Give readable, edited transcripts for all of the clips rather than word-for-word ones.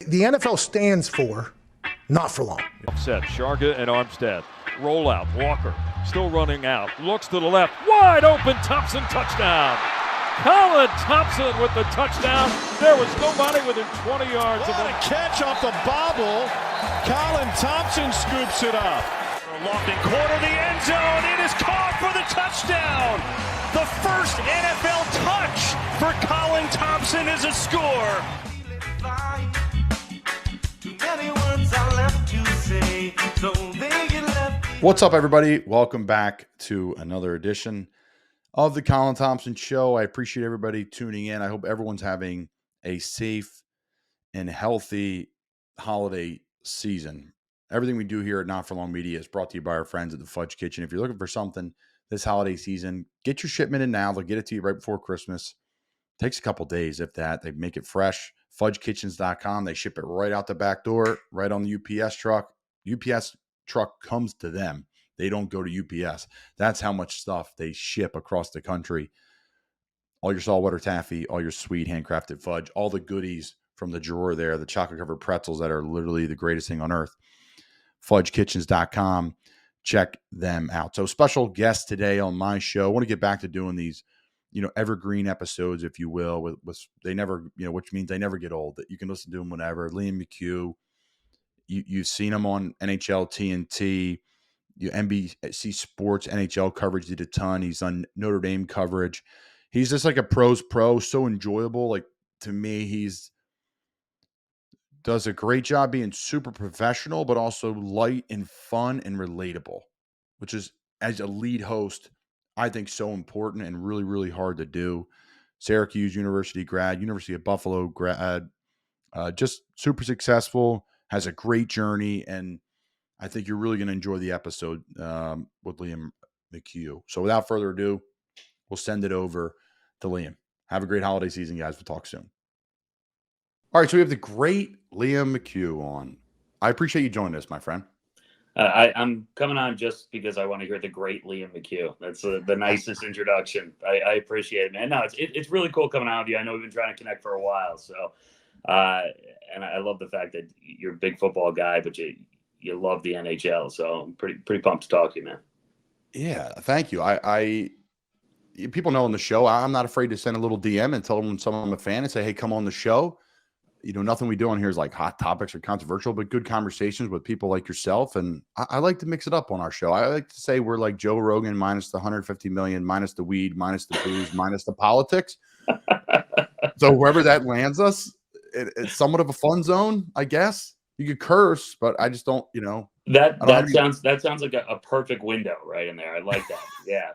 The NFL stands for not for long. Set, Sharga and Armstead. Roll out, Walker still running out. Looks to the left, wide open, Thompson touchdown. Colin Thompson with the touchdown. There was nobody within 20 yards. What a catch off the bobble. Colin Thompson scoops it up. Lofting corner, the end zone. It is caught for the touchdown. The first NFL touch for Colin Thompson is a score. What's up, everybody? Welcome back to another edition of the Colin Thompson Show. I appreciate everybody tuning in. I hope everyone's having a safe and healthy holiday season. Everything we do here at Not For Long Media is brought to you by our friends at the Fudge Kitchen. If you're looking for something this holiday season, get your shipment in now. They'll get it to you right before Christmas. Takes a couple days, if that. They make it fresh. FudgeKitchens.com. They ship it right out the back door, right on the UPS truck. UPS truck comes to them. They don't go to UPS. That's how much stuff they ship across the country. All your saltwater taffy, all your sweet handcrafted fudge, all the goodies from the drawer there, the chocolate-covered pretzels that are literally the greatest thing on earth. FudgeKitchens.com. Check them out. So special guest today on my show. I want to get back to doing these, evergreen episodes, if you will, with they never, which means they never get old, that you can listen to them whenever. Liam McHugh, you've seen him on NHL, TNT, NBC Sports, NHL coverage, did a ton. He's on Notre Dame coverage. He's just like a pro's pro, so enjoyable. Like, to me, does a great job being super professional, but also light and fun and relatable, which is, as a lead host, I think so important and really, really hard to do. Syracuse University grad, University of Buffalo grad, just super successful, has a great journey, and I think you're really going to enjoy the episode with Liam McHugh. So without further ado, we'll send it over to Liam. Have a great holiday season, guys. We'll talk soon. All right, so we have the great Liam McHugh on. I appreciate you joining us, my friend. I'm coming on just because I want to hear the great Liam McHugh. That's the nicest introduction. I appreciate it, man. No, it's really cool coming on with you. I know we've been trying to connect for a while, so and I love the fact that you're a big football guy, but you love the NHL. So I'm pretty pumped to talk to you, man. Yeah, thank you. I people know on the show, I'm not afraid to send a little DM and tell them I'm a fan and say, hey, come on the show. Nothing we do on here is like hot topics or controversial, but good conversations with people like yourself. And I like to mix it up on our show. I like to say we're like Joe Rogan minus the 150 million, minus the weed, minus the booze, minus the politics. So wherever that lands us, it's somewhat of a fun zone, I guess. You could curse, but I just don't, That sounds like a perfect window right in there. I like that. Yeah.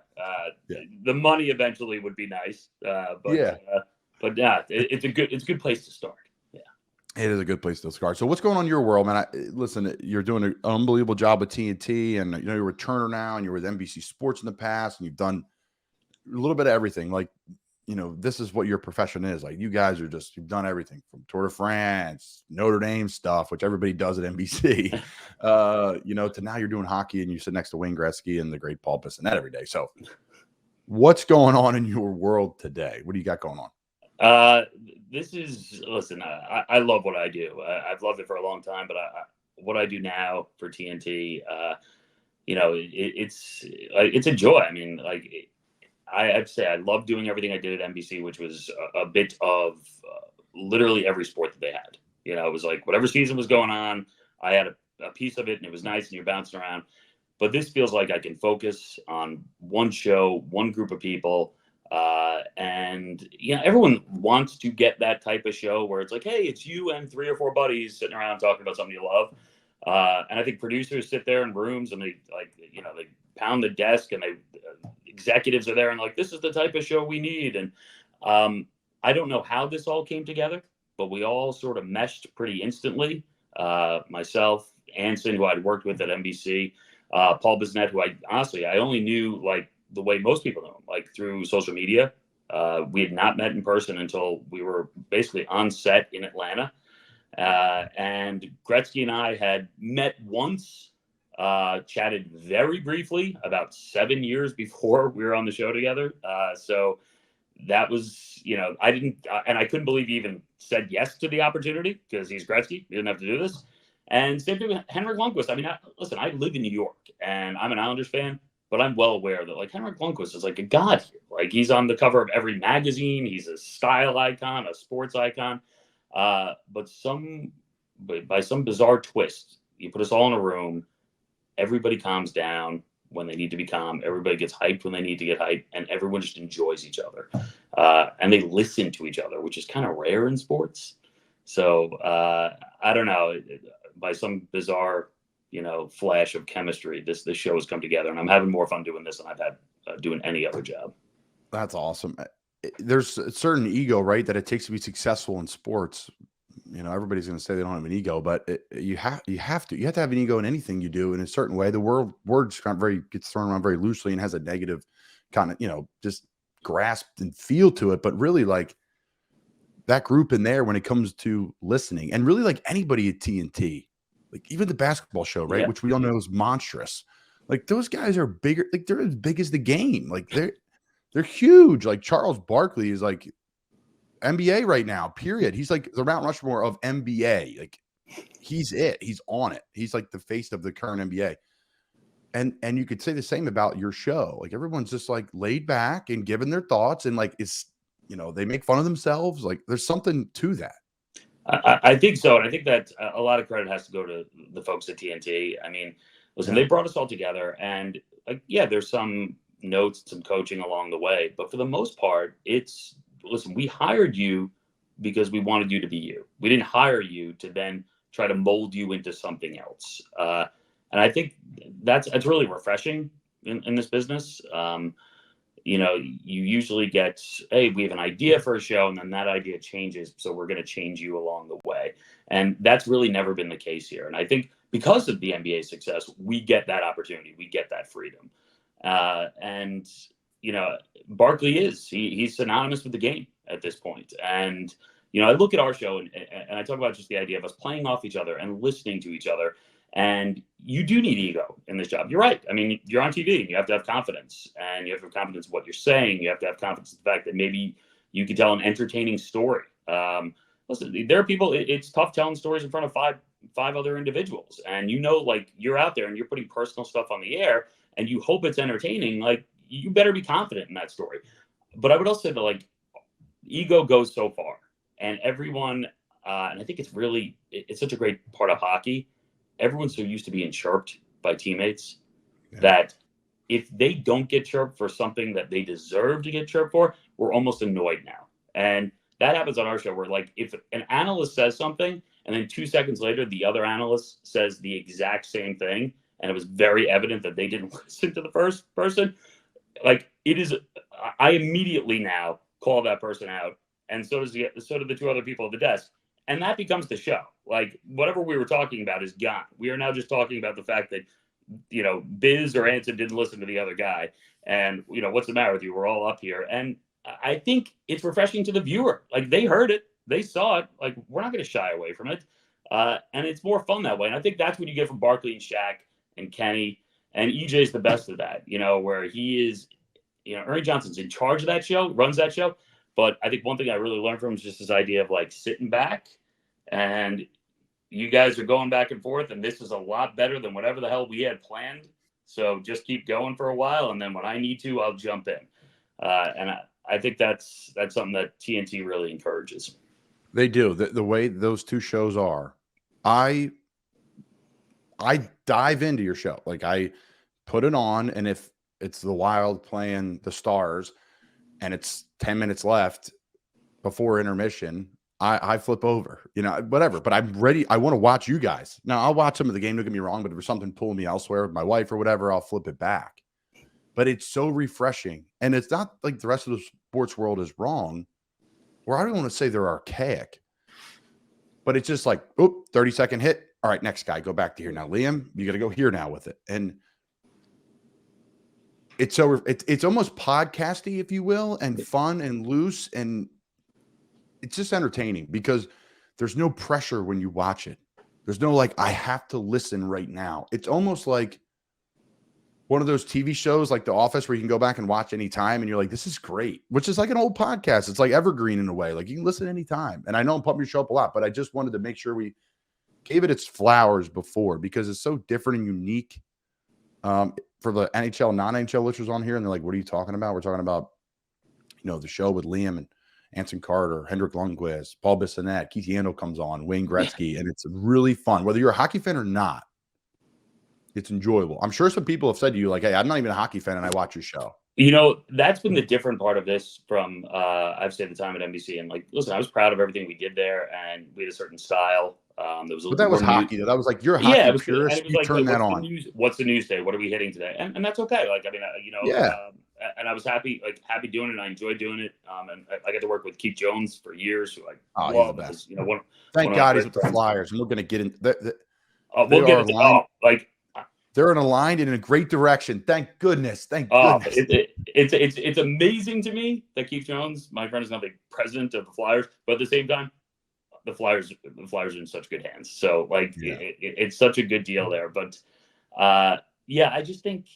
The money eventually would be nice. But it's a good place to start. It is a good place to start. So what's going on in your world, man? Listen, you're doing an unbelievable job with TNT, and you're a returner now, and you were with NBC Sports in the past, and you've done a little bit of everything. Like, this is what your profession is. Like, you guys you've done everything from Tour de France, Notre Dame stuff, which everybody does at NBC, to now you're doing hockey, and you sit next to Wayne Gretzky and the great Paul Bissonnette every day. So what's going on in your world today? What do you got going on? Listen, I love what I do. I've loved it for a long time, but what I do now for TNT, it's a joy. I mean, I'd say I love doing everything I did at NBC, which was a bit of literally every sport that they had. It was like whatever season was going on, I had a piece of it, and it was nice, and you're bouncing around. But this feels like I can focus on one show, one group of people. And everyone wants to get that type of show where it's like, hey, it's you and 3 or 4 buddies sitting around talking about something you love. And I think producers sit there in rooms and they pound the desk, and executives are there and like, this is the type of show we need. And I don't know how this all came together, but we all sort of meshed pretty instantly. Myself, Anson, who I'd worked with at NBC, Paul Bissonnette, who I only knew the way most people know him, through social media. We had not met in person until we were basically on set in Atlanta. And Gretzky and I had met once, chatted very briefly about 7 years before we were on the show together. So that was, I couldn't believe he even said yes to the opportunity because he's Gretzky. He didn't have to do this. And same thing with Henrik Lundqvist. I mean, listen, I live in New York and I'm an Islanders fan, but I'm well aware that like Henrik Lundqvist is like a god here. Like he's on the cover of every magazine. He's a style icon, a sports icon. But by some bizarre twist, you put us all in a room, everybody calms down when they need to be calm. Everybody gets hyped when they need to get hyped, and everyone just enjoys each other. And they listen to each other, which is kind of rare in sports. So I don't know. By some bizarre, flash of chemistry, this show has come together, and I'm having more fun doing this than I've had doing any other job. That's awesome. There's a certain ego, right, that it takes to be successful in sports. Everybody's going to say they don't have an ego, but you have to have an ego in anything you do in a certain way. The word gets thrown around very loosely and has a negative kind of, just grasped and feel to it. But really, like that group in there when it comes to listening, and really like anybody at TNT, like even the basketball show, right, which we all know is monstrous. Like those guys are bigger, like they're as big as the game. Like they're huge. Like Charles Barkley is like NBA right now, period. He's like the Mount Rushmore of NBA. Like he's it. He's on it. He's like the face of the current NBA. And you could say the same about your show. Like everyone's just like laid back and giving their thoughts, and like they make fun of themselves. Like there's something to that. I think so. And I think that a lot of credit has to go to the folks at TNT. I mean, listen, they brought us all together, and like, there's some notes, some coaching along the way, but for the most part, listen, we hired you because we wanted you to be you. We didn't hire you to then try to mold you into something else. And I think that's really refreshing in this business. You usually get, hey, we have an idea for a show, and then that idea changes, so we're going to change you along the way. And that's really never been the case here. And I think because of the NBA success, we get that opportunity. We get that freedom. And Barkley he's synonymous with the game at this point. And, I look at our show and I talk about just the idea of us playing off each other and listening to each other. And you do need ego in this job. You're right. I mean, you're on TV and you have to have confidence, and you have to have confidence in what you're saying. You have to have confidence in the fact that maybe you can tell an entertaining story. Listen, there are people, it's tough telling stories in front of five other individuals. And, like you're out there and you're putting personal stuff on the air and you hope it's entertaining. Like you better be confident in that story. But I would also say that like ego goes so far, and everyone, and I think it's such a great part of hockey. Everyone's so used to being chirped by teammates that if they don't get chirped for something that they deserve to get chirped for, we're almost annoyed now. And that happens on our show where like if an analyst says something and then 2 seconds later, the other analyst says the exact same thing, and it was very evident that they didn't listen to the first person, like I immediately now call that person out. And so do the 2 other people at the desk. And that becomes the show. Like whatever we were talking about is gone. We are now just talking about the fact that, Biz or Anson didn't listen to the other guy. And, what's the matter with you? We're all up here. And I think it's refreshing to the viewer. Like they heard it. They saw it. Like we're not going to shy away from it. And it's more fun that way. And I think that's what you get from Barkley and Shaq and Kenny. And EJ's the best of that, where he is, Ernie Johnson's in charge of that show, runs that show. But I think one thing I really learned from him is just this idea of like sitting back, and you guys are going back and forth, and this is a lot better than whatever the hell we had planned. So just keep going for a while, and then when I need to, I'll jump in. And I think that's something that TNT really encourages. They do. The way those 2 shows are, I dive into your show. Like I put it on, and if it's the Wild playing the Stars and it's 10 minutes left before intermission, I flip over, whatever. But I'm ready. I want to watch you guys. Now, I'll watch some of the game, don't get me wrong, but if there's something pulling me elsewhere with my wife or whatever, I'll flip it back. But it's so refreshing. And it's not like the rest of the sports world is wrong, or I don't want to say they're archaic, but it's just like, 30-second hit. All right, next guy, go back to here. Now, Liam, you got to go here now with it. And it's almost podcasty, if you will, and fun and loose, and it's just entertaining because there's no pressure when you watch it. There's no like, I have to listen right now. It's almost like one of those TV shows like The Office where you can go back and watch anytime and you're like, this is great, which is like an old podcast. It's like evergreen in a way. Like you can listen anytime. And I know I'm pumping your show up a lot, but I just wanted to make sure we gave it its flowers before because it's so different and unique. For the NHL, non-NHL listeners on here, and they're like, what are you talking about? We're talking about, the show with Liam and Anson Carter, Hendrik Lundqvist, Paul Bissonnette, Keith Yandel comes on, Wayne Gretzky, and it's really fun. Whether you're a hockey fan or not, it's enjoyable. I'm sure some people have said to you, like, hey, I'm not even a hockey fan, and I watch your show. That's been the different part of this from I've stayed the time at NBC. And, like, listen, I was proud of everything we did there, and we had a certain style. But that was hockey, though. That was like, you're a hockey purist. You turn that on. What's the news today? What are we hitting today? And that's okay. Like, I mean, and I was happy doing it. And I enjoyed doing it. And I got to work with Keith Jones for years. Who I love. Because, Thank God he's with the Flyers, and we're going to get in. We'll get into they're aligned in a great direction. Thank goodness. Thank goodness. It's amazing to me that Keith Jones, my friend, is now the president of the Flyers. But at the same time, the Flyers are in such good hands. So it's such a good deal there. But I just think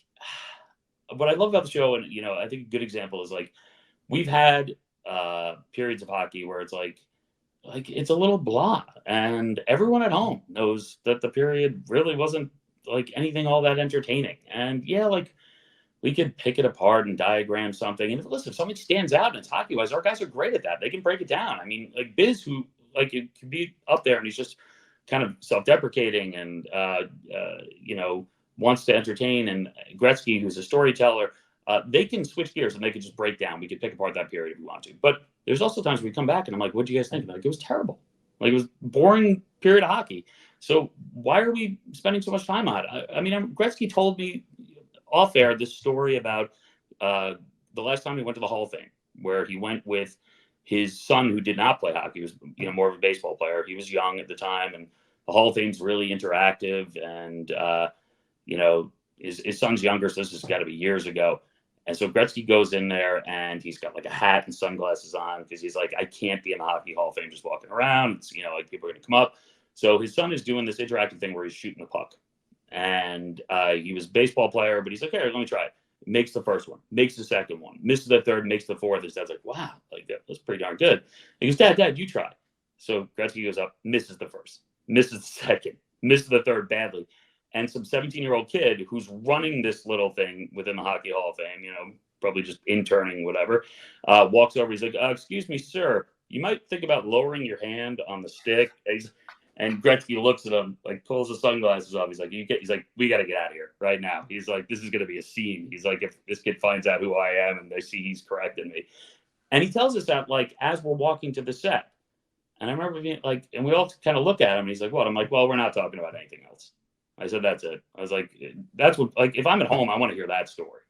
what I love about the show, and I think a good example is like we've had periods of hockey where it's like it's a little blah, and everyone at home knows that the period really wasn't like anything all that entertaining. And we could pick it apart and diagram something. And listen, if something stands out and it's hockey wise, our guys are great at that. They can break it down. I mean, like Biz, who it could be up there and he's just kind of self-deprecating and wants to entertain, and Gretzky, who's a storyteller, they can switch gears and they can just break down. We could pick apart that period if we want to. But there's also times we come back and I'm like, what do you guys think? Like, it was terrible. Like, it was boring period of hockey. So why are we spending so much time on it? I mean, Gretzky told me off air this story about the last time he went to the Hall of Fame, where he went with his son, who did not play hockey. He was more of a baseball player. He was young at the time, and the Hall of Fame's really interactive. And his son's younger, so this has got to be years ago. And so Gretzky goes in there, and he's got like a hat and sunglasses on because he's like, I can't be in the Hockey Hall of Fame just walking around. It's, people are going to come up. So his son is doing this interactive thing where he's shooting the puck. And he was a baseball player, but he's like, okay, let me try it. Makes the first one, makes the second one, misses the third, makes the fourth. His dad's like, wow, like that's pretty darn good. He goes, Dad, you try. So Gretzky goes up, misses the first, misses the second, misses the third badly. And some 17-year-old kid who's running this little thing within the Hockey Hall of Fame, probably just interning, whatever, walks over. He's like, excuse me, sir, you might think about lowering your hand on the stick. And Gretzky looks at him, like pulls the sunglasses off. He's like, we got to get out of here right now. He's like, this is going to be a scene. He's like, if this kid finds out who I am and they see he's correcting me. And he tells us that, like, as we're walking to the set. And I remember being like, and we all kind of look at him and he's like, what? I'm like, well, we're not talking about anything else. I said, that's it. I was like, that's what, like, if I'm at home, I want to hear that story.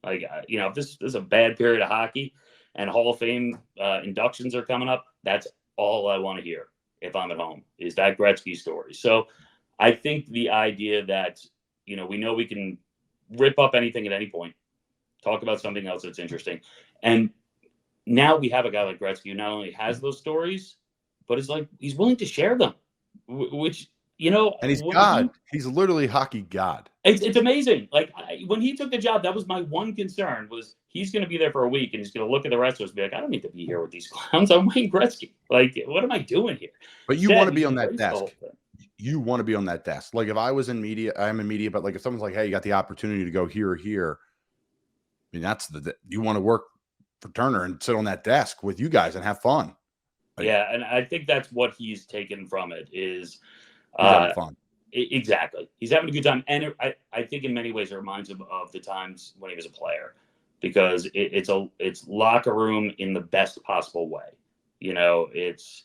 Like, if this is a bad period of hockey and Hall of Fame inductions are coming up, that's all I want to hear. If I'm at home, is that Gretzky story. So I think the idea that, we know we can rip up anything at any point, talk about something else that's interesting. And now we have a guy like Gretzky who not only has those stories, but is like, he's willing to share them, which, and he's God. He's literally hockey God. It's amazing. Like when he took the job, that was my one concern was he's going to be there for a week and he's going to look at the rest of us and be like, I don't need to be here with these clowns. I'm Wayne Gretzky. Like, what am I doing here? But you want to be on that desk. You want to be on that desk. Like if I was in media, I'm in media, but like if someone's like, hey, you got the opportunity to go here or here. I mean, you want to work for Turner and sit on that desk with you guys and have fun. Like, yeah. And I think that's what he's taken from it is, having fun. Exactly. He's having a good time. And I think in many ways it reminds him of the times when he was a player because it's locker room in the best possible way. It's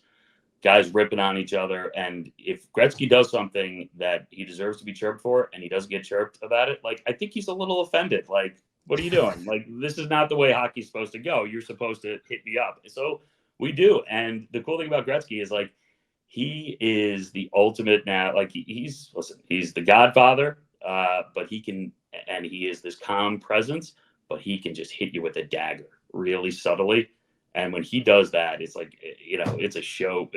guys ripping on each other. And if Gretzky does something that he deserves to be chirped for and he doesn't get chirped about it, like, I think he's a little offended. Like, what are you doing? Like, this is not the way hockey's supposed to go. You're supposed to hit me up. So we do. And the cool thing about Gretzky is like, he is the ultimate now. Like he's the Godfather, but he can, and he is this calm presence, but he can just hit you with a dagger really subtly. And when he does that, it's like, it's a show.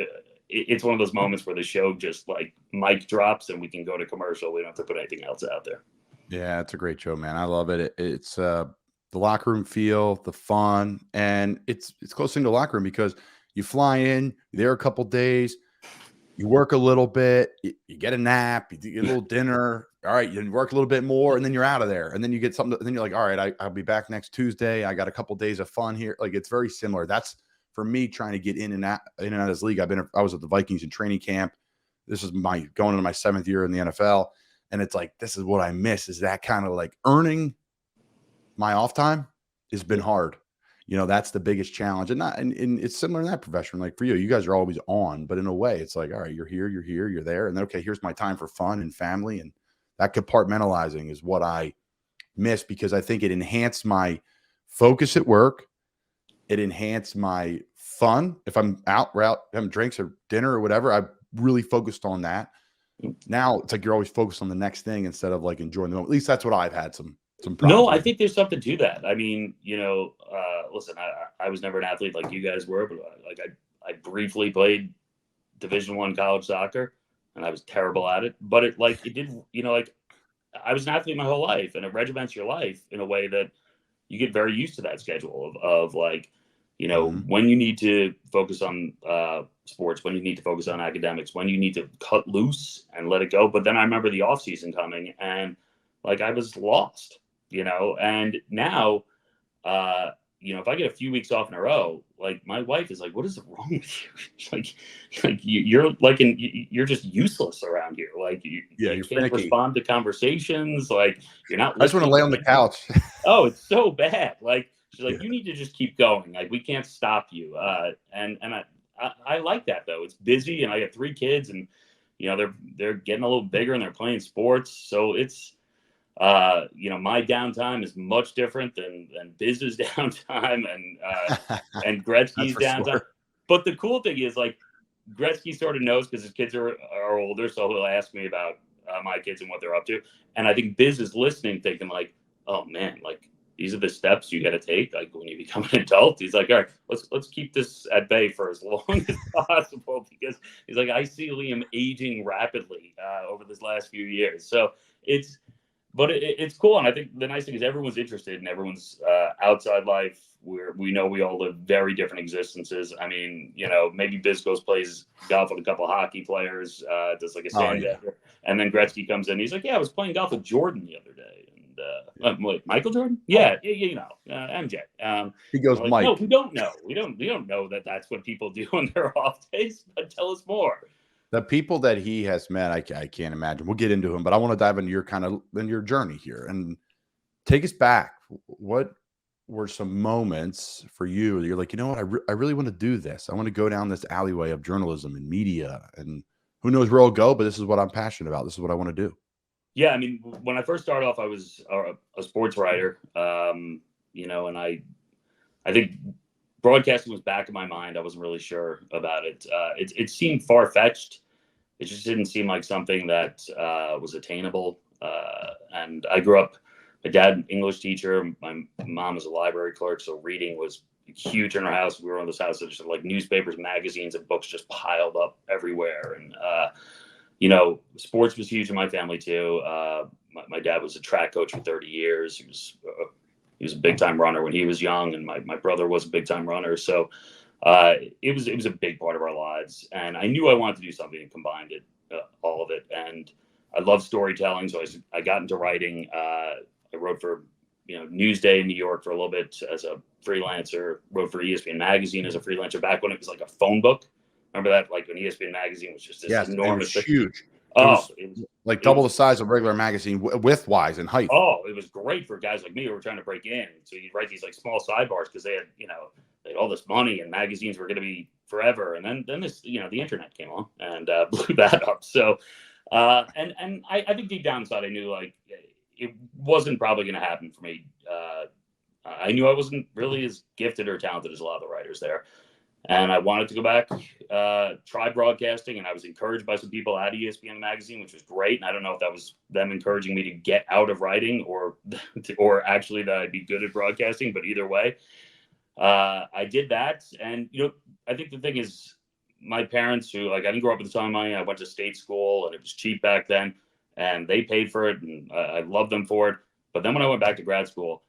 It's one of those moments where the show just like mic drops and we can go to commercial. We don't have to put anything else out there. Yeah, it's a great show, man. I love it. It's the locker room feel, the fun, and it's close into the locker room because you fly in, you're there a couple days, you work a little bit, you get a nap, you get a little dinner. All right, you work a little bit more, and then you're out of there. And then you get something, and then you're like, all right, I'll be back next Tuesday. I got a couple days of fun here. Like, it's very similar. That's for me trying to get in and out of this league. I was at the Vikings in training camp. This is going into my 7th year in the NFL. And it's like, this is what I miss, is that kind of like earning my off time has been hard. That's the biggest challenge. And it's similar in that profession. Like for you guys are always on, but in a way it's like, all right, you're here, you're there. And then, okay, here's my time for fun and family. And that compartmentalizing is what I miss, because I think it enhanced my focus at work. It enhanced my fun. If I'm out having drinks or dinner or whatever, I really focused on that. Now it's like you're always focused on the next thing instead of like enjoying the moment. At least that's what I've had some problems No, with. I think there's something to that. I mean, listen, I was never an athlete like you guys were, but like I briefly played Division I college soccer, and I was terrible at it. But it did, like I was an athlete my whole life, and it regiments your life in a way that you get very used to that schedule of like, when you need to focus on sports, when you need to focus on academics, when you need to cut loose and let it go. But then I remember the off season coming, and like I was lost, and now, if I get a few weeks off in a row, like my wife is like, what is wrong with you? You're just useless around here. Like you You're can't finicky. respond to conversations. Like you're not I just want to lay on the couch. Oh, it's so bad. Like she's like, you need to just keep going. Like we can't stop you. And I like that though. It's busy, and I got 3 kids, and they're getting a little bigger, and they're playing sports. So it's my downtime is much different than Biz's downtime and Gretzky's downtime. Sure. But the cool thing is, like, Gretzky sort of knows because his kids are older, so he'll ask me about my kids and what they're up to. And I think Biz is listening, thinking like, oh man, like these are the steps you got to take, like when you become an adult. He's like, all right, let's keep this at bay for as long as possible, because he's like, I see Liam aging rapidly over this last few years. So it's cool. And I think the nice thing is everyone's interested in everyone's outside life, where we know we all live very different existences. I mean, maybe Biz plays golf with a couple of hockey players, does like a sand after, and then Gretzky comes in. He's like, yeah, I was playing golf with Jordan the other day. And I'm like, Michael Jordan? Yeah, MJ. He goes, like, Mike. No, we don't know. We don't know that that's what people do on their off days. But tell us more. The people that he has met, I can't imagine. We'll get into him, but I want to dive into your journey here and take us back. What were some moments for you that you're like, you know what, I really want to do this. I want to go down this alleyway of journalism and media, and who knows where I'll go, but this is what I'm passionate about. This is what I want to do. Yeah, I mean, when I first started off, I was a sports writer, and I think broadcasting was back in my mind. I wasn't really sure about it. It seemed far-fetched. It just didn't seem like something that was attainable. And I grew up, my dad, an English teacher. My mom was a library clerk, so reading was huge in our house. We were in this house that just had like newspapers, magazines, and books just piled up everywhere. And sports was huge in my family too. My dad was a track coach for 30 years. He was a big time runner when he was young, and my brother was a big time runner. So it was a big part of our lives, and I knew I wanted to do something and combined it, all of it. And I love storytelling, so I got into writing. I wrote for Newsday in New York for a little bit as a freelancer. Wrote for ESPN Magazine as a freelancer back when it was like a phone book. Remember that? Like when ESPN Magazine was just this enormous, it was huge. It was like double the size of a regular magazine, width-wise and height. Oh, it was great for guys like me who were trying to break in. So you'd write these like small sidebars because they had all this money, and magazines were going to be forever. And then this, the internet came on and blew that up. So, and I think deep down inside I knew like it wasn't probably going to happen for me. I knew I wasn't really as gifted or talented as a lot of the writers there. And I wanted to go back, try broadcasting, and I was encouraged by some people at ESPN Magazine, which was great. And I don't know if that was them encouraging me to get out of writing or actually that I'd be good at broadcasting. But either way, I did that. And, I think the thing is my parents, who I didn't grow up with a ton of money. I went to state school, and it was cheap back then. and they paid for it, and I love them for it. But then when I went back to grad school,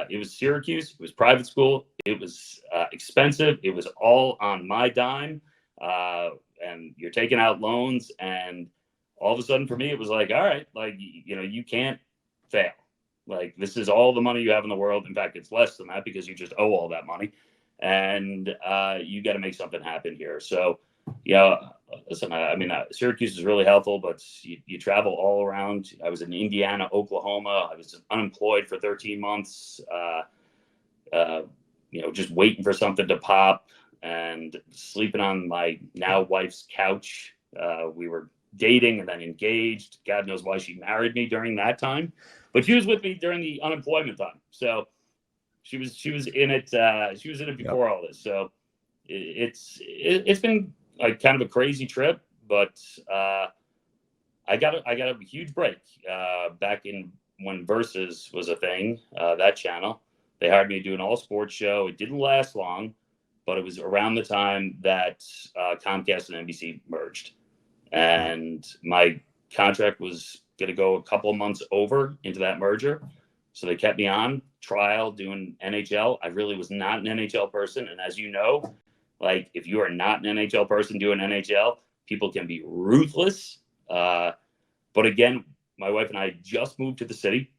it was Syracuse. It was private school. It was expensive. It was all on my dime, and you're taking out loans. And all of a sudden, for me, it was like, all right, like, you can't fail. Like, this is all the money you have in the world. In fact, it's less than that because you just owe all that money, and you got to make something happen here. So, listen, Syracuse is really helpful, but you travel all around. I was in Indiana, Oklahoma. I was unemployed for 13 months, just waiting for something to pop and sleeping on my now wife's couch. We were dating and then engaged. God knows why she married me during that time, but she was with me during the unemployment time. So she was in it. She was in it before all this. So it's been like kind of a crazy trip, but I got a huge break back in when Versus was a thing. That channel, they hired me to do an all sports show. It didn't last long, but it was around the time that Comcast and NBC merged, and my contract was going to go a couple of months over into that merger. So they kept me on trial doing NHL. I really was not an NHL person, and as you know, like, if you are not an NHL person doing NHL, people can be ruthless. But again, my wife and I just moved to the city,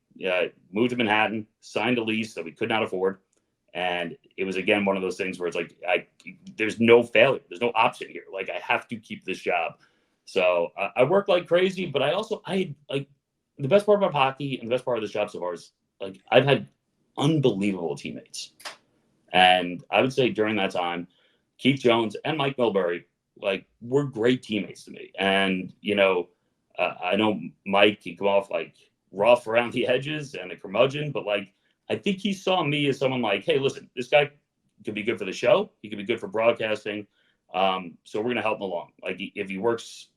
moved to Manhattan, signed a lease that we could not afford. And it was, again, one of those things where it's like, there's no failure. There's no option here. Like, I have to keep this job. So I work like crazy, but I the best part about hockey and the best part of this job so far is, like, I've had unbelievable teammates. And I would say during that time, Keith Jones and Mike Milbury, like, were great teammates to me. And, I know Mike can come off like rough around the edges and a curmudgeon, but like, I think he saw me as someone like, hey, listen, this guy could be good for the show. He could be good for broadcasting. So we're going to help him along. Like, if he works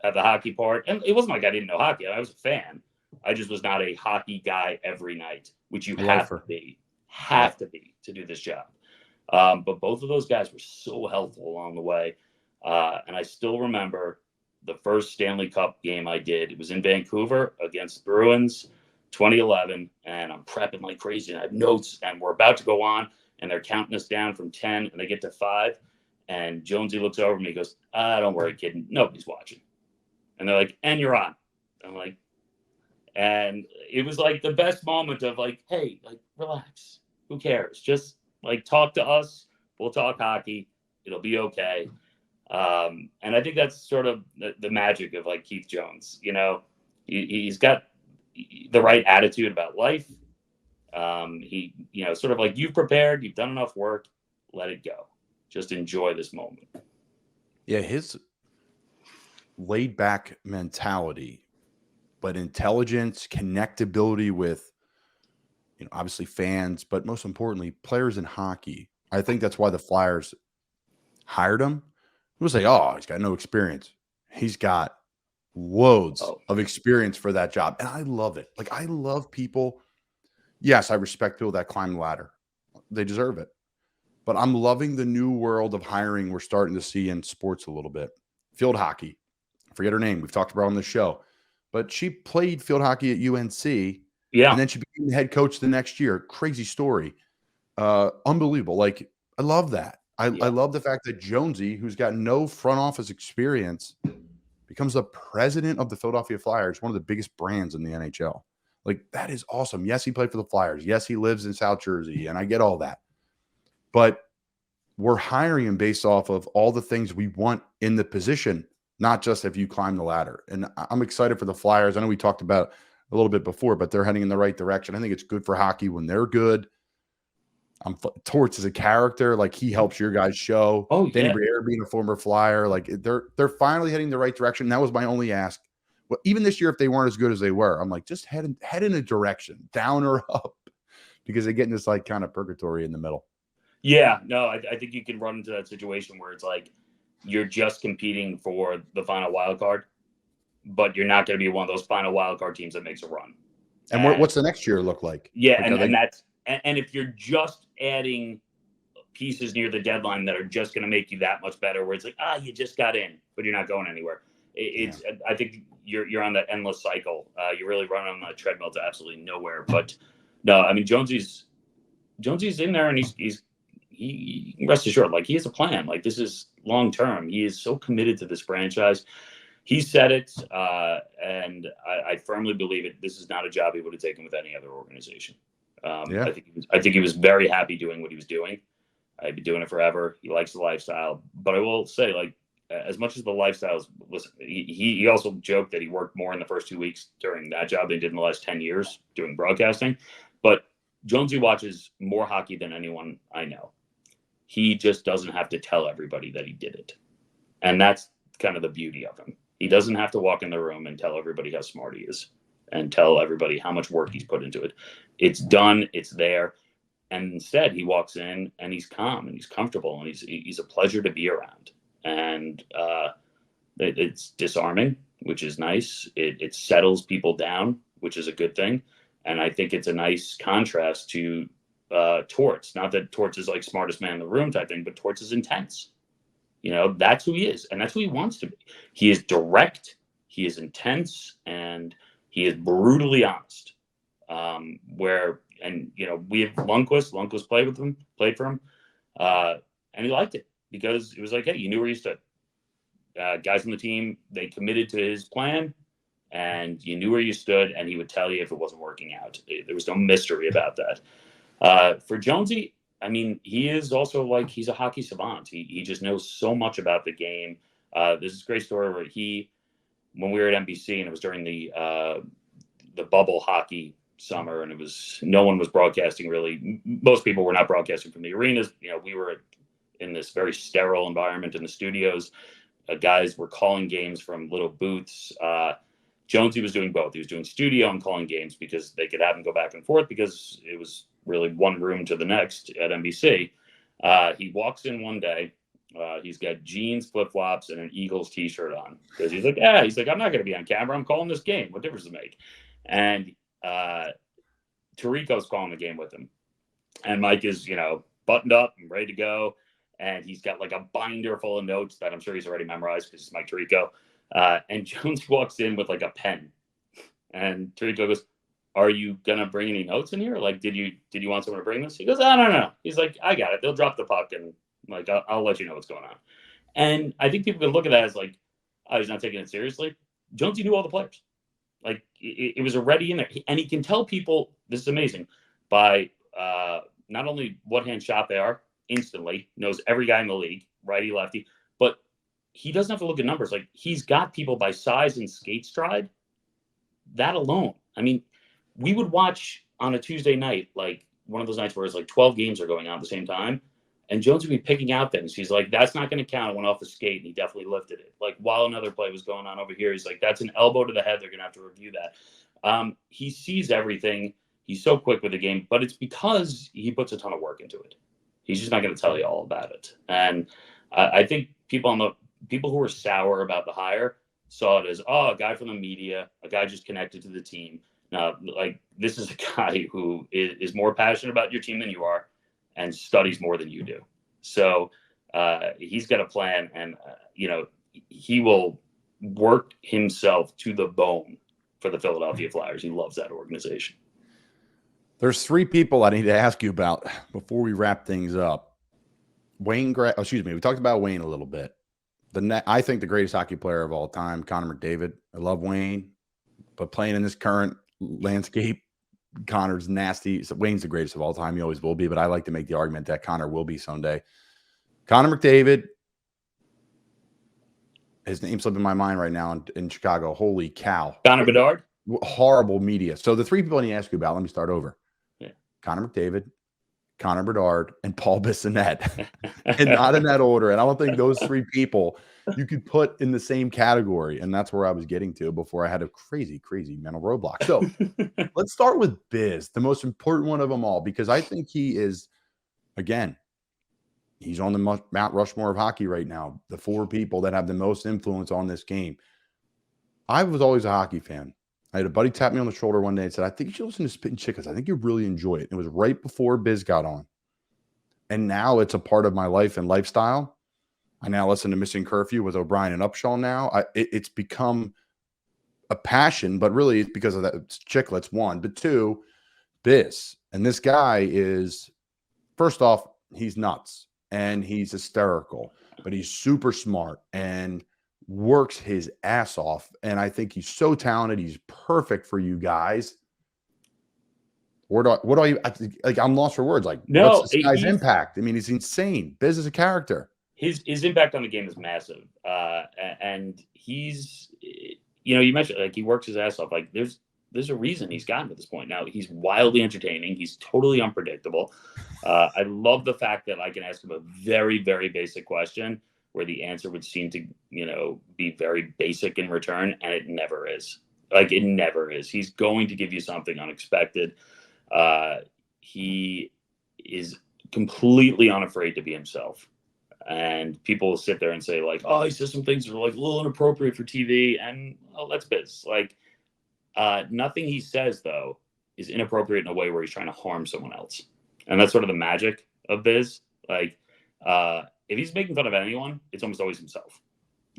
at the hockey part, and it wasn't like I didn't know hockey. I was a fan. I just was not a hockey guy every night, which you have to be to do this job. But both of those guys were so helpful along the way. And I still remember the first Stanley Cup game I did. It was in Vancouver against the Bruins, 2011. And I'm prepping like crazy. And I have notes, and we're about to go on, and they're counting us down from 10, and they get to 5. And Jonesy looks over at me and goes, don't worry, kid. Nobody's watching. And they're like, and you're on. I'm like, and it was like the best moment of like, hey, like, relax. Who cares? Just like, talk to us. We'll talk hockey. It'll be okay. And I think that's sort of the magic of like Keith Jones. He's got the right attitude about life. He, sort of like, you've prepared, you've done enough work, let it go. Just enjoy this moment. Yeah, his laid back mentality, but intelligence, connectability with, obviously fans, but most importantly, players in hockey. I think that's why the Flyers hired him. It was like, oh, he's got no experience. He's got loads of experience for that job. And I love it. Like, I love people. Yes, I respect people that climb the ladder. They deserve it. But I'm loving the new world of hiring we're starting to see in sports a little bit. Field hockey. I forget her name. We've talked about her on the show. But she played field hockey at UNC. Yeah. And then she became the head coach the next year. Crazy story. Unbelievable. Like, I love that. I love the fact that Jonesy, who's got no front office experience, becomes the president of the Philadelphia Flyers, one of the biggest brands in the NHL. Like, that is awesome. Yes, he played for the Flyers. Yes, he lives in South Jersey, and I get all that. But we're hiring him based off of all the things we want in the position, not just if you climb the ladder. And I'm excited for the Flyers. I know we talked about a little bit before, but they're heading in the right direction. I think it's good for hockey when they're good. Torts is a character. Like, he helps your guys' show. Oh, Danny Briere being a former Flyer. Like, they're finally heading the right direction. That was my only ask. But even this year, if they weren't as good as they were, I'm like, just head in a direction, down or up, because they get in this like kind of purgatory in the middle. Yeah, no, I think you can run into that situation where it's like you're just competing for the final wild card, but you're not going to be one of those final wild card teams that makes a run. And what's the next year look like? Yeah, like, and if you're just adding pieces near the deadline that are just going to make you that much better, where it's like, you just got in, but you're not going anywhere. I think you're on that endless cycle. You're really running on a treadmill to absolutely nowhere. But no, I mean, Jonesy's in there, and he rest assured, like, he has a plan. Like, this is long term. He is so committed to this franchise. He said it, and I firmly believe it. This is not a job he would have taken with any other organization. Yeah. I think he was very happy doing what he was doing. I've been doing it forever. He likes the lifestyle. But I will say, like, as much as the lifestyles, listen, he also joked that he worked more in the first 2 weeks during that job than he did in the last 10 years doing broadcasting. But Jonesy watches more hockey than anyone I know. He just doesn't have to tell everybody that he did it. And that's kind of the beauty of him. He doesn't have to walk in the room and tell everybody how smart he is and tell everybody how much work he's put into it. It's done. It's there. And instead, he walks in and he's calm and he's comfortable and he's a pleasure to be around. And it's disarming, which is nice. It settles people down, which is a good thing. And I think it's a nice contrast to Torts. Not that Torts is like smartest man in the room type thing, but Torts is intense. You know, that's who he is, and that's who he wants to be. He is direct, he is intense, and he is brutally honest. We have Lundqvist played for him, and he liked it because it was like, hey, you knew where you stood. Guys on the team, they committed to his plan, and you knew where you stood, and he would tell you if it wasn't working out. There was no mystery about that. For Jonesy, I mean, he is also like, he's a hockey savant. He just knows so much about the game. This is a great story where when we were at NBC and it was during the bubble hockey summer, and no one was broadcasting really. Most people were not broadcasting from the arenas. You know, we were in this very sterile environment in the studios. Guys were calling games from little booths. Jonesy was doing both. He was doing studio and calling games because they could have him go back and forth because it was really one room to the next at NBC. He walks in one day. He's got jeans, flip-flops, and an Eagles t-shirt on. Because he's like, I'm not going to be on camera. I'm calling this game. What difference does it make? And Tirico's calling the game with him. And Mike is, buttoned up and ready to go. And he's got like a binder full of notes that I'm sure he's already memorized because it's Mike Tirico. And Jones walks in with like a pen. And Tirico goes, are you going to bring any notes in here? Like, did you want someone to bring this? He goes, I don't know. He's like, I got it. They'll drop the puck and like, I'll let you know what's going on. And I think people can look at that as like, oh, he's not taking it seriously. Jonesy knew all the players. Like, it was already in there. And he can tell people, this is amazing, by not only what hand shot they are instantly, knows every guy in the league, righty, lefty, but he doesn't have to look at numbers. Like, he's got people by size and skate stride. That alone. I mean, we would watch on a Tuesday night, like one of those nights where it's like 12 games are going on at the same time. And Jones would be picking out things. He's like, that's not going to count. It went off the skate, and he definitely lifted it. Like, while another play was going on over here, he's like, that's an elbow to the head. They're going to have to review that. He sees everything. He's so quick with the game, but it's because he puts a ton of work into it. He's just not going to tell you all about it. And I think people who were sour about the hire saw it as, a guy from the media, a guy just connected to the team. Now, like, this is a guy who is more passionate about your team than you are and studies more than you do. So he's got a plan, and, he will work himself to the bone for the Philadelphia Flyers. He loves that organization. There's three people I need to ask you about before we wrap things up. We talked about Wayne a little bit. I think the greatest hockey player of all time, Connor McDavid. I love Wayne, but playing in this current landscape, Connor's nasty. So Wayne's the greatest of all time. He always will be, but I like to make the argument that Connor will be someday. Connor McDavid, his name slipping my mind right now in Chicago. Holy cow. Connor Bedard? Horrible media. So the three people I need to ask you about, let me start over. Yeah. Connor McDavid, Connor Bedard, and Paul Bissonnette. And not in that order. And I don't think those three people you could put in the same category. And that's where I was getting to before I had a crazy, crazy mental roadblock. So let's start with Biz, the most important one of them all, because I think he is, again, he's on the Mount Rushmore of hockey right now. The four people that have the most influence on this game. I was always a hockey fan. I had a buddy tap me on the shoulder one day and said, I think you should listen to Spittin' Chicklets. I think you really enjoy it. It was right before Biz got on. And now it's a part of my life and lifestyle. I now listen to Missing Curfew with O'Brien and Upshaw now. It's become a passion, but really it's because of that. It's Chicklets, one, but two, Biz. And this guy is, first off, he's nuts and he's hysterical, but he's super smart and works his ass off. And I think he's so talented. He's perfect for you guys. What do I like? I'm lost for words. Like, No, what's this guy's impact? I mean, he's insane. Biz is a character. His impact on the game is massive. And he's, you mentioned like he works his ass off. Like there's a reason he's gotten to this point. Now he's wildly entertaining. He's totally unpredictable. I love the fact that I can ask him a very, very basic question where the answer would seem to, be very basic in return. And it never is. Like it never is. He's going to give you something unexpected. He is completely unafraid to be himself. And people will sit there and say like, oh, he says some things that are like a little inappropriate for TV. And that's Biz. Like nothing he says, though, is inappropriate in a way where he's trying to harm someone else. And that's sort of the magic of Biz. Like if he's making fun of anyone, it's almost always himself.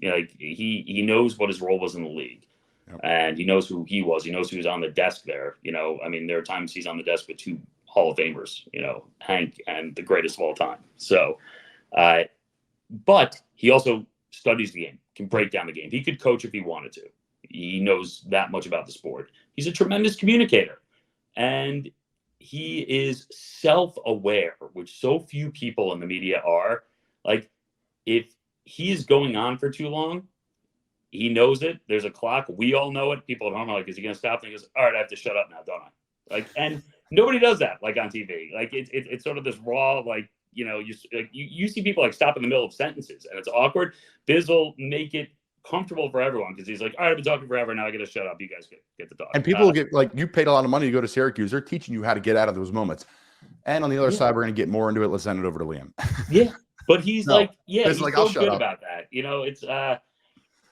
Like he knows what his role was in the league. Yep. And he knows who he was. He knows who's on the desk there. I mean, there are times he's on the desk with two Hall of Famers, Hank and the greatest of all time. So, but he also studies the game, can break down the game. He could coach if he wanted to. He knows that much about the sport. He's a tremendous communicator. And he is self-aware, which so few people in the media are. Like, if he's going on for too long, he knows it. There's a clock. We all know it. People at home are like, is he going to stop? And he goes, all right, I have to shut up now, don't I? Like, and nobody does that, like, on TV. Like, it's sort of this raw, like, you see people, like, stop in the middle of sentences, and it's awkward. Biz will make it comfortable for everyone because he's like, all right, I've been talking forever. Now I got to shut up. You guys get to talk. And people get, like, you paid a lot of money to go to Syracuse. They're teaching you how to get out of those moments. And on the other side, we're going to get more into it. Let's send it over to Liam. Yeah. But he's he's like, so good about that. It's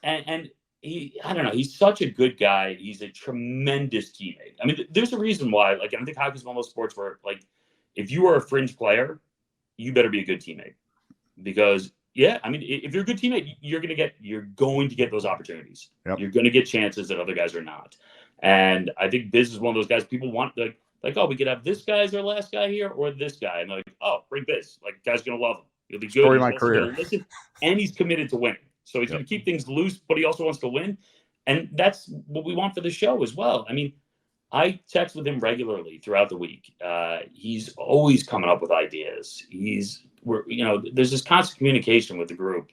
and he, I don't know, he's such a good guy. He's a tremendous teammate. I mean, there's a reason why, like, I think hockey's one of those sports where, like, if you are a fringe player, you better be a good teammate. Because, I mean, if you're a good teammate, you're going to get those opportunities. Yep. You're going to get chances that other guys are not. And I think Biz is one of those guys people want, like, oh, we could have this guy as our last guy here or this guy. And they're like, oh, bring Biz. Like, guy's going to love him. He'll be good. Story of my career. Listen, and he's committed to winning. So he's going to keep things loose, but he also wants to win. And that's what we want for the show as well. I mean, I text with him regularly throughout the week. He's always coming up with ideas. There's this constant communication with the group.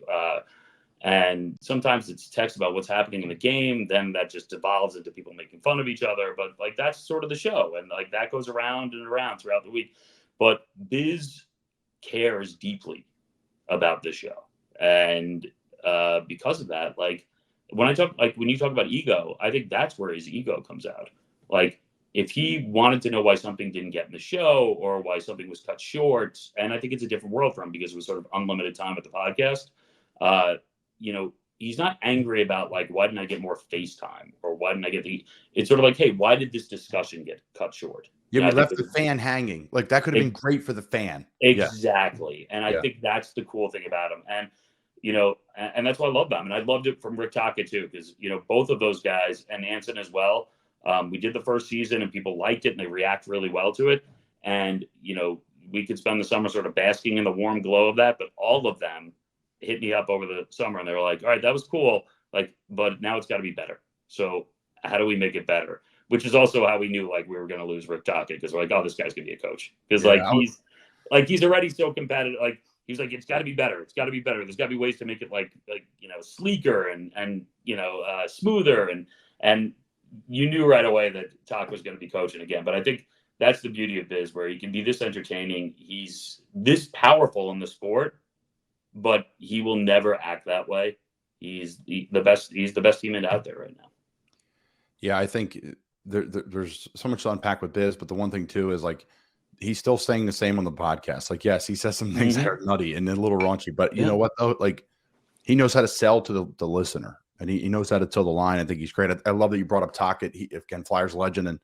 And sometimes it's text about what's happening in the game. Then that just devolves into people making fun of each other. But, like, that's sort of the show. And, like, that goes around and around throughout the week. But Biz cares deeply about this show. And because of that, like, when you talk about ego, I think that's where his ego comes out. Like, if he wanted to know why something didn't get in the show or why something was cut short, and I think it's a different world for him because it was sort of unlimited time at the podcast, he's not angry about, like, why didn't I get more FaceTime or why didn't I get it's sort of like, hey, why did this discussion get cut short? Yeah, we left the fan hanging. Like, that could have been great for the fan. Exactly. And I think that's the cool thing about him. And, and that's why I love them. And I loved it from Rick Tocchet too, because, both of those guys and Anson as well. We did the first season and people liked it and they react really well to it. And, we could spend the summer sort of basking in the warm glow of that, but all of them hit me up over the summer and they were like, all right, that was cool. Like, but now it's got to be better. So how do we make it better? Which is also how we knew, like, we were going to lose Rick Tocchet because we're like, oh, this guy's going to be a coach. Because, he's already so competitive. Like, he was like, it's got to be better. It's got to be better. There's got to be ways to make it like sleeker and smoother. And you knew right away that Tocchet was going to be coaching again. But I think that's the beauty of Biz, where he can be this entertaining. He's this powerful in the sport, but he will never act that way. He's the best. He's the best teammate out there right now. Yeah, I think there's so much to unpack with Biz, but the one thing too is, like, he's still saying the same on the podcast. Like, yes, he says some things that are nutty and a little raunchy, but you know what though? Like, he knows how to sell to the listener, and he knows how to toe the line. I think he's great. I love that you brought up Tocchet. Again, Flyers legend and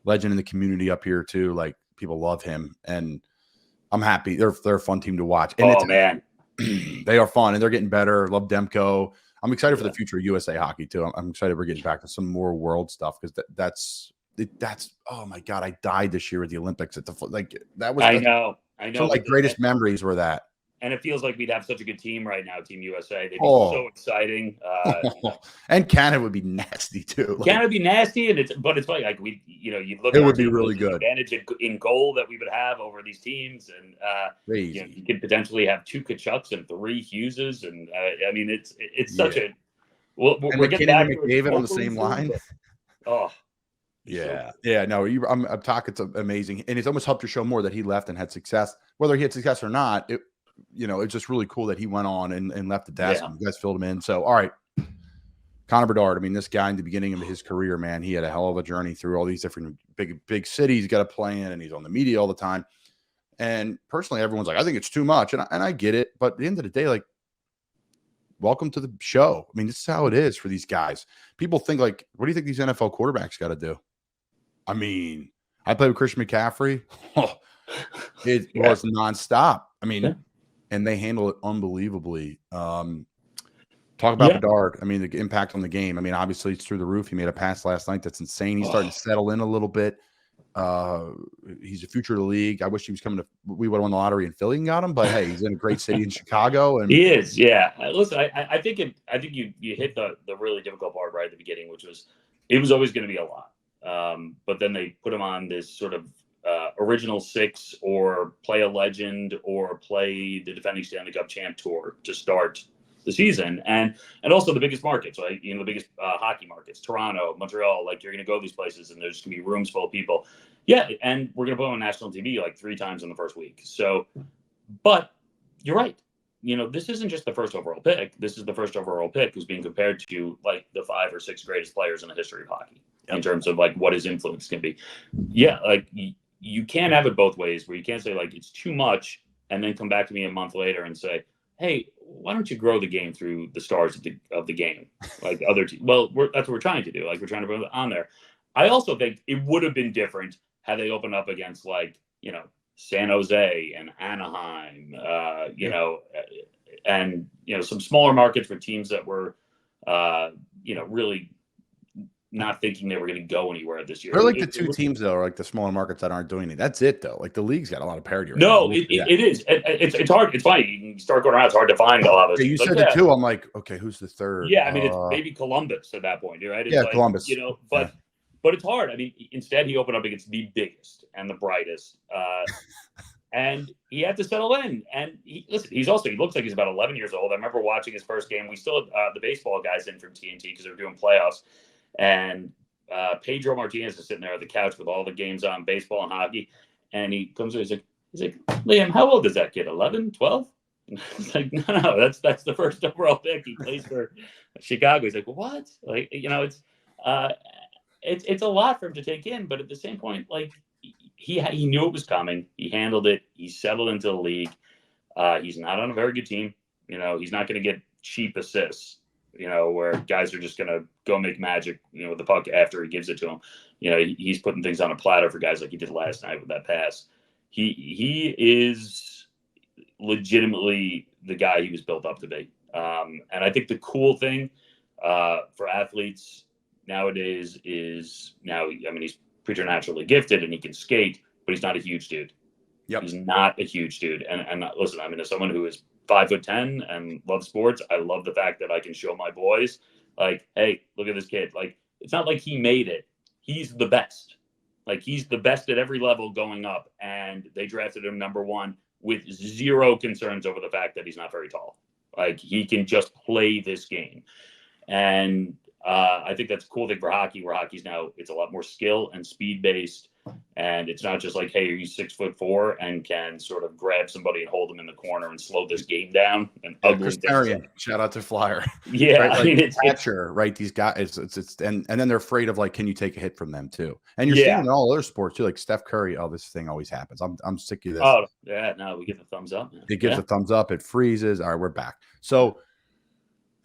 legend in the community up here too. Like, people love him, and I'm happy. They're a fun team to watch. And man, they are fun and they're getting better. Love Demko. I'm excited for the future of USA hockey too. I'm excited we're getting back to some more world stuff because that's oh my God, I died this year at the Olympics at the that was I know. some of my greatest memories were that. And it feels like we'd have such a good team right now, Team USA. They'd be so exciting. And Canada would be nasty too. Canada would be nasty, but it's funny. Like you look. It would be really good. Advantage in goal that we would have over these teams, and you could potentially have 2 Kachucks and 3 Hugheses, and I mean it's such a. Well, we're getting back to McDavid on the same line. Oh. Yeah. No, I'm talking. It's amazing, and it's almost helped to show more that he left and had success. Whether he had success or not, it's just really cool that he went on and left the desk. Yeah. And you guys filled him in. So, all right, Connor Bedard. I mean, this guy in the beginning of his career, man, he had a hell of a journey through all these different big cities he's got to play in, and he's on the media all the time. And personally, everyone's like, I think it's too much, and I get it. But at the end of the day, like, welcome to the show. I mean, this is how it is for these guys. People think like, what do you think these NFL quarterbacks got to do? I mean, I played with Christian McCaffrey. It was nonstop. I mean, and they handle it unbelievably. Talk about Bedard. I mean, the impact on the game. I mean, obviously it's through the roof. He made a pass last night. That's insane. He's starting to settle in a little bit. He's the future of the league. I wish he was coming to. We would have won the lottery in Philly and got him, but hey, he's in a great city in Chicago. And he is. Yeah. Listen, I think you hit the really difficult part right at the beginning, which was it was always going to be a lot. But then they put him on this sort of original 6 or play a legend or play the defending Stanley Cup champ tour to start the season. And also the biggest markets, right? The biggest hockey markets, Toronto, Montreal, like you're going to go these places and there's going to be rooms full of people. Yeah. And we're going to put him on national TV like 3 times in the first week. So, but you're right. This isn't just the first overall pick. This is the first overall pick who's being compared to like the 5 or 6 greatest players in the history of hockey in terms of like what his influence can be. Yeah. Like you can't have it both ways where you can't say like it's too much and then come back to me a month later and say, hey, why don't you grow the game through the stars of the game like other teams? Well, that's what we're trying to do. Like we're trying to put it on there. I also think it would have been different had they opened up against like, San Jose and Anaheim, and, some smaller markets for teams that were, really not thinking they were going to go anywhere this year. They're like the 2 teams, though, are like the smaller markets that aren't doing it. That's it, though. Like the league's got a lot of parity right now. No, it is. It's hard. It's funny. You can start going around. It's hard to find a lot of those. You said the 2. I'm like, okay, who's the 3rd? Yeah, I mean, it's maybe Columbus at that point, right? It's like, Columbus. But it's hard. I mean, instead he opened up against the biggest and the brightest. And he had to settle in. And he looks like he's about 11 years old. I remember watching his first game. We still had the baseball guys in from TNT because they were doing playoffs. And Pedro Martinez is sitting there at the couch with all the games on, baseball and hockey. And he comes over, he's like, Liam, how old is that kid? 11, 12? And I was like, no, that's the first overall pick. He plays for Chicago. He's like, what? Like, it's a lot for him to take in. But at the same point, like, he knew it was coming. He handled it. He settled into the league. He's not on a very good team. He's not going to get cheap assists, where guys are just going to go make magic, with the puck after he gives it to him. He's putting things on a platter for guys like he did last night with that pass. He is legitimately the guy he was built up to be. And I think the cool thing for athletes nowadays is he's preternaturally gifted and he can skate, but he's not a huge dude. Yep. He's not a huge dude. And listen, I mean, as someone who is 5'10" and loves sports, I love the fact that I can show my boys, like, hey, look at this kid. Like, it's not like he made it. He's the best. Like, he's the best at every level going up. And they drafted him number 1 with 0 concerns over the fact that he's not very tall. Like, he can just play this game. And I think that's a cool thing for hockey, where hockey's now, it's a lot more skill and speed based. And it's not just like, hey, are you 6'4" and can sort of grab somebody and hold them in the corner and slow this game down? And Chris Marion, shout out to Flyer. Yeah, right? Like, I mean, it's capture, right? These guys, it's and then they're afraid of like, can you take a hit from them too? And you're seeing it in all other sports too, like Steph Curry. Oh, this thing always happens. I'm sick of this. Oh yeah, no, we give the thumbs up. It gives a thumbs up. It freezes. All right, we're back. So.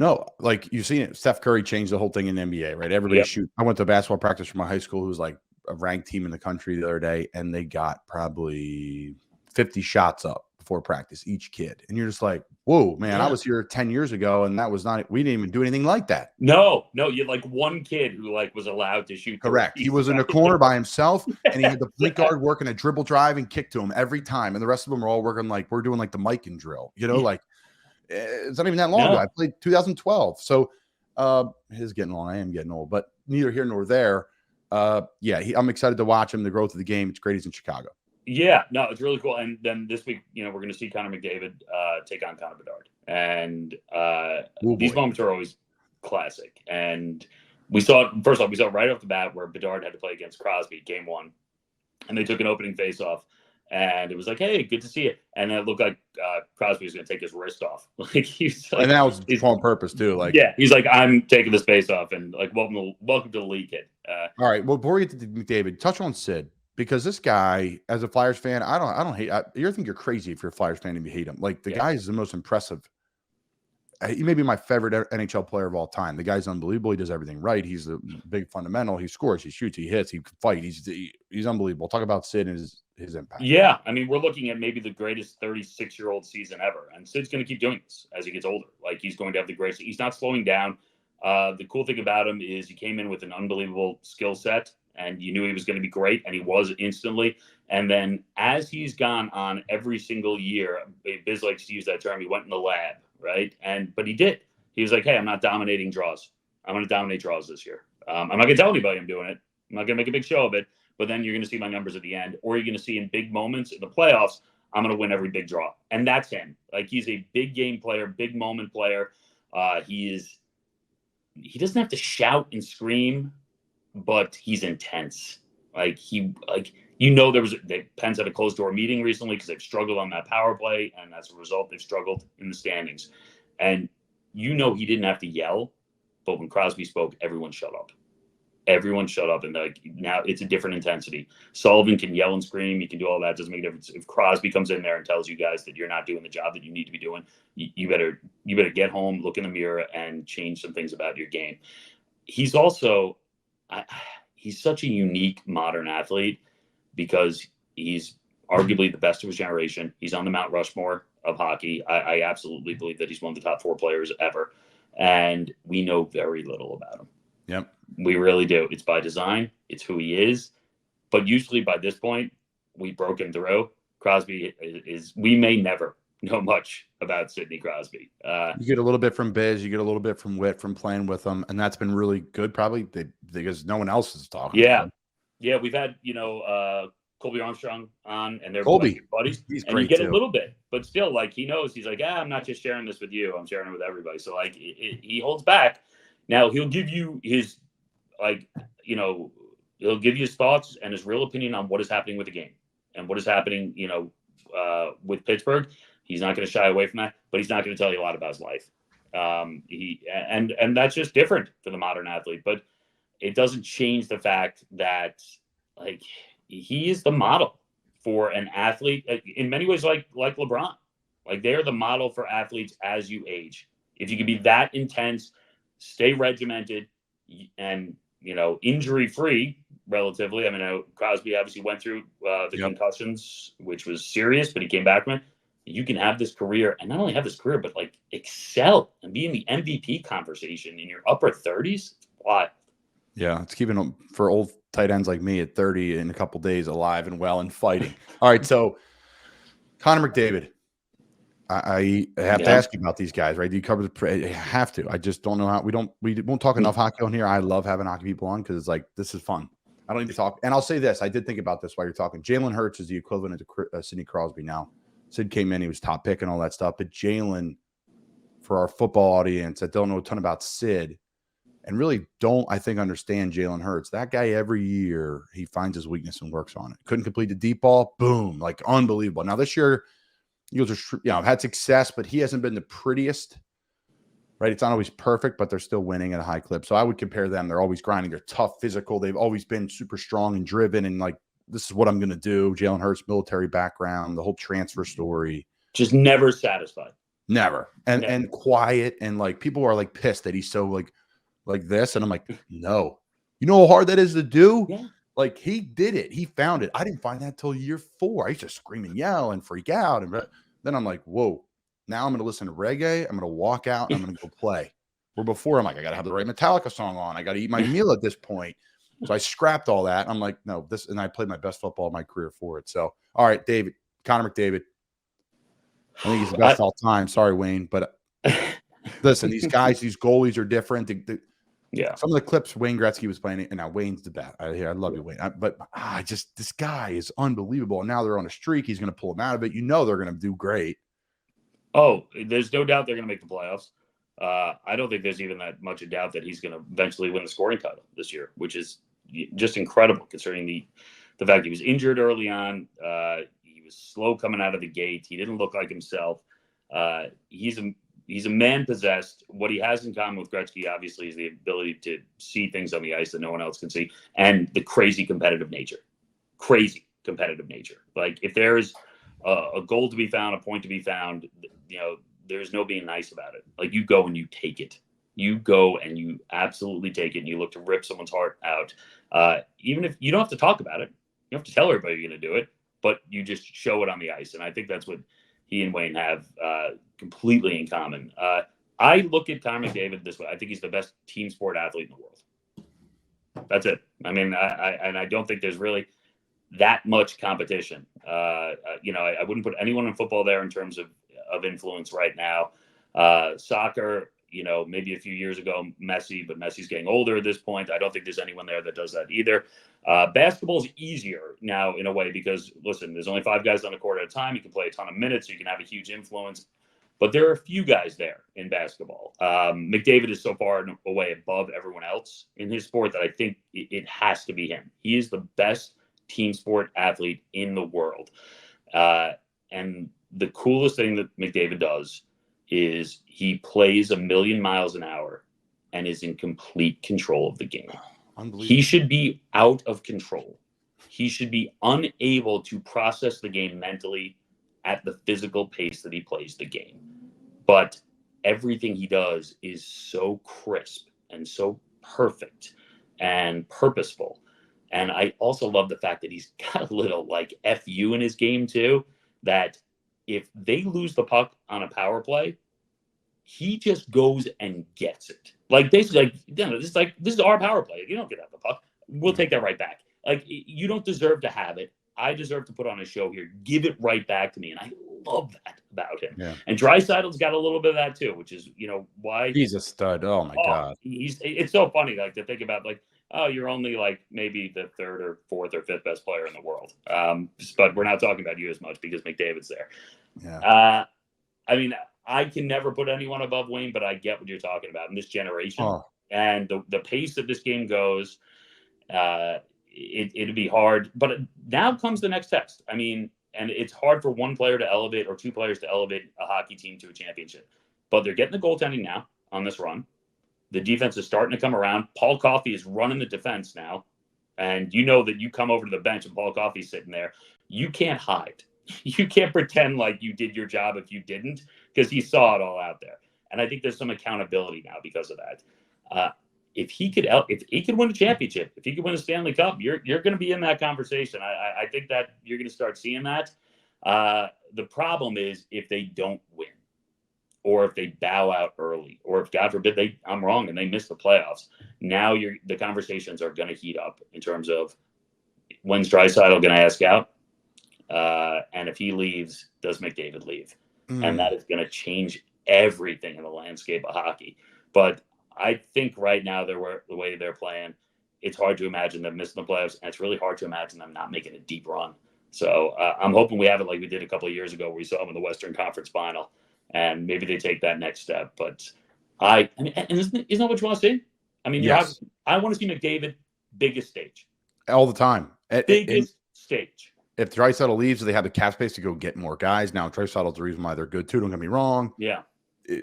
No, like you've seen it. Steph Curry changed the whole thing in the NBA, right? Everybody shoot. I went to basketball practice from my high school, who was like a ranked team in the country the other day, and they got probably 50 shots up before practice, each kid. And you're just like, whoa, man, I was here 10 years ago, and that was not, we didn't even do anything like that. No, you had like one kid who like was allowed to shoot. Correct. He was in a corner by himself, and he had the point guard working a dribble drive and kick to him every time. And the rest of them were all working like we're doing like the Mikan drill, like it's not even that long ago. I played 2012. So his getting long. I am getting old, but neither here nor there. I'm excited to watch him, the growth of the game. It's great he's in Chicago. Yeah, no, it's really cool. And then this week, we're going to see Connor McDavid take on Connor Bedard. And these moments are always classic. And we saw it right off the bat where Bedard had to play against Crosby game 1. And they took an opening face-off. And it was like, hey, good to see it. And it looked like Crosby was going to take his wrist off. Like he's like, and that was on purpose too. Like, yeah, he's like, I'm taking this face off, and like, welcome to the league, kid. All right, well, before we get to McDavid, touch on Sid, because this guy, as a Flyers fan, I don't hate. You think you're crazy if you're a Flyers fan and you hate him. Like the guy is the most impressive. He may be my favorite NHL player of all time. The guy's unbelievable. He does everything right. He's a big fundamental. He scores. He shoots. He hits. He can fight. He's unbelievable. Talk about Sid and his impact. Yeah, I mean, we're looking at maybe the greatest 36-year-old season ever, and Sid's going to keep doing this as he gets older. Like he's going to have the greatest. He's not slowing down. The cool thing about him is he came in with an unbelievable skill set, and you knew he was going to be great, and he was instantly. And then as he's gone on every single year, Biz likes to use that term. He went in the lab. Right. But he did. He was like, hey, I'm not dominating draws. I'm going to dominate draws this year. I'm not going to tell anybody I'm doing it. I'm not going to make a big show of it. But then you're going to see my numbers at the end, or you're going to see in big moments in the playoffs, I'm going to win every big draw. And that's him. Like he's a big game player, big moment player. He doesn't have to shout and scream, but he's intense. Like the Pens had a closed door meeting recently because they've struggled on that power play, and as a result, they've struggled in the standings. And he didn't have to yell, but when Crosby spoke, everyone shut up. Everyone shut up, and like now it's a different intensity. Sullivan can yell and scream. He can do all that. Doesn't make a difference. If Crosby comes in there and tells you guys that you're not doing the job that you need to be doing, you better get home, look in the mirror, and change some things about your game. He's also he's such a unique modern athlete because he's arguably the best of his generation. He's on the Mount Rushmore of hockey. I absolutely believe that he's one of the top 4 players ever. And we know very little about him. Yep. We really do. It's by design. It's who he is. But usually by this point, we broke him through. Crosby we may never know much about Sidney Crosby. You get a little bit from Biz. You get a little bit from Witt from playing with him. And that's been really good probably because no one else is talking about him. Yeah, we've had, Colby Armstrong on, and they're Colby buddies. He's and great you get too. a little bit, but still, like, he knows. He's like, I'm not just sharing this with you. I'm sharing it with everybody. So, like, he holds back. Now, he'll give you his, he'll give you his thoughts and his real opinion on what is happening with the game and what is happening, with Pittsburgh. He's not going to shy away from that, but he's not going to tell you a lot about his life. And that's just different for the modern athlete, but it doesn't change the fact that, like, he is the model for an athlete in many ways, like LeBron. Like, they're the model for athletes as you age. If you can be that intense, stay regimented, and injury-free relatively. I mean, Crosby obviously went through the concussions, which was serious, but he came back from it. You can have this career, and not only have this career, but like excel and be in the MVP conversation in your upper 30s. Why? Yeah, it's keeping them for old tight ends like me at 30 in a couple days alive and well and fighting. All right, so Connor McDavid. I have to ask you about these guys, right? Do you cover I have to. I just don't know how we won't talk enough hockey on here. I love having hockey people on because it's like, this is fun. I don't need to talk. And I'll say this. I did think about this while you're talking. Jalen Hurts is the equivalent to Sidney Crosby now. Sid came in, he was top pick and all that stuff. But Jalen, for our football audience that don't know a ton about Sid and really don't, I think, understand Jalen Hurts, that guy every year, he finds his weakness and works on it. Couldn't complete the deep ball. Boom. Like, unbelievable. Now, this year, Eagles are, had success, but he hasn't been the prettiest, right? It's not always perfect, but they're still winning at a high clip. So I would compare them. They're always grinding. They're tough, physical. They've always been super strong and driven and like, this is what I'm going to do. Jalen Hurts, military background, the whole transfer story. Just never satisfied. Never. And quiet. And like, people are like pissed that he's so like this. And I'm like, no. You know how hard that is to do? Yeah. Like, he did it. He found it. I didn't find that till year 4. I used to scream and yell and freak out. Then I'm like, whoa, now I'm going to listen to reggae. I'm going to walk out and I'm going to go play. Where before I'm like, I got to have the right Metallica song on. I got to eat my meal at this point. So I scrapped all that. I'm like, no, and I played my best football of my career for it. So, all right, David, Connor McDavid. I think he's the best all time. Sorry, Wayne, but listen, these guys, these goalies are different. Some of the clips Wayne Gretzky was playing, and now Wayne's the best. I love you, Wayne. This guy is unbelievable. And now they're on a streak. He's going to pull them out of it. You know they're going to do great. Oh, there's no doubt they're going to make the playoffs. I don't think there's even that much a doubt that he's going to eventually win the scoring title this year, which is just incredible considering the fact he was injured early on. He was slow coming out of the gate. He didn't look like himself. He's a man possessed. What he has in common with Gretzky, obviously, is the ability to see things on the ice that no one else can see, and the crazy competitive nature. Like if there's a goal to be found, a point to be found, there's no being nice about it. Like you go and you take it. You go and you absolutely take it, and you look to rip someone's heart out. Even if you don't have to talk about it, you don't have to tell everybody you're going to do it, but you just show it on the ice. And I think that's what he and Wayne have completely in common. I look at Connor McDavid this way. I think he's the best team sport athlete in the world. That's it. I mean, I don't think there's really that much competition. I wouldn't put anyone in football there in terms of influence right now. Soccer, maybe a few years ago, Messi, but Messi's getting older at this point. I don't think there's anyone there that does that either. Basketball is easier now in a way because, listen, there's only 5 guys on the court at a time. You can play a ton of minutes. So you can have a huge influence. But there are a few guys there in basketball. McDavid is so far away above everyone else in his sport that I think it has to be him. He is the best team sport athlete in the world. And the coolest thing that McDavid does is he plays 1,000,000 miles an hour and is in complete control of the game. He should be out of control. He should be unable to process the game mentally at the physical pace that he plays the game. But everything he does is so crisp and so perfect and purposeful. And I also love the fact that he's got a little FU in his game too, that if they lose the puck on a power play, he just goes and gets it. This is our power play. You don't get out the puck. We'll take that right back. You don't deserve to have it. I deserve to put on a show here. Give it right back to me. And I love that about him. Yeah. And Draisaitl's got a little bit of that too, which is, why he's a stud. Oh my God. It's so funny, to think about you're only maybe the 3rd or 4th or 5th best player in the world. But we're not talking about you as much because McDavid's there. Yeah. I can never put anyone above Wayne, but I get what you're talking about in this generation. And the pace that this game goes, it'd be hard. But now comes the next test. And it's hard for one player to elevate or 2 players to elevate a hockey team to a championship. But they're getting the goaltending now on this run. The defense is starting to come around. Paul Coffey is running the defense now. And you know that you come over to the bench and Paul Coffey's sitting there. You can't hide. You can't pretend like you did your job if you didn't, because he saw it all out there. And I think there's some accountability now because of that. If he could win a championship, if he could win a Stanley Cup, you're going to be in that conversation. I think that you're going to start seeing that. The problem is if they don't win, or if they bow out early, or if, God forbid, I'm wrong and they miss the playoffs. Now the conversations are going to heat up in terms of when's Draisaitl going to ask out, and if he leaves, does McDavid leave? And that is going to change everything in the landscape of hockey. But I think right now the way they're playing, it's hard to imagine them missing the playoffs, and it's really hard to imagine them not making a deep run. So I'm hoping we have it like we did a couple of years ago where we saw them in the Western Conference Final, and maybe they take that next step. But and isn't that what you want to see? Yes. I want to see McDavid biggest stage. All the time. Biggest stage. If Draisaitl leaves, they have the cap space to go get more guys. Now, Draisaitl's the reason why they're good too. Don't get me wrong. Yeah.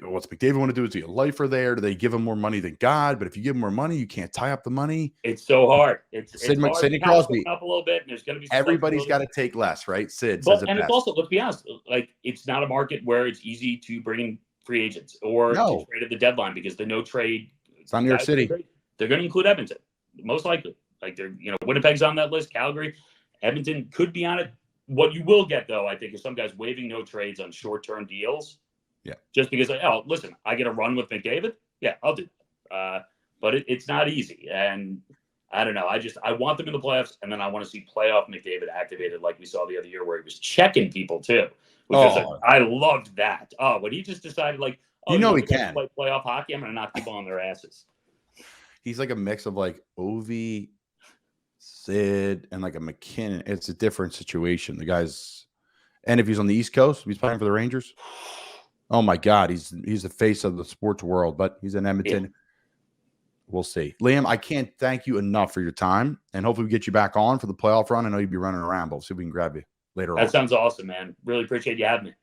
What's McDavid want to do? Is he a lifer there? Do they give him more money than God? But if you give him more money, you can't tie up the money. It's so hard. Sidney Crosby up a little bit, and there's going to be everybody's got to take less, right? Sid but, says it and best. It's also, let's be honest, it's not a market where it's easy to bring in free agents or to trade at the deadline because the no trade. It's not New York City. They're going to include Edmonton, most likely. Winnipeg's on that list. Calgary, Edmonton could be on it. what you will get, though, I think, is some guys waiving no trades on short-term deals. Yeah. Just because, listen, I get a run with McDavid. Yeah, I'll do it. But it's not easy. And I don't know. I want them in the playoffs, and then I want to see playoff McDavid activated like we saw the other year where he was checking people, too. I loved that. Oh, when he just decided, like, he can play playoff hockey, I'm going to knock people on their asses. He's like a mix of like Ovi, Sid, and like a McKinnon. It's a different situation. The guy's, and if he's on the East Coast, he's playing for the Rangers. Oh my God, he's the face of the sports world. But he's in Edmonton. Yeah. We'll see. Liam, I can't thank you enough for your time, and hopefully we get you back on for the playoff run. I know you'd be running around, but we'll see if we can grab you later on. That sounds awesome, man. Really appreciate you having me.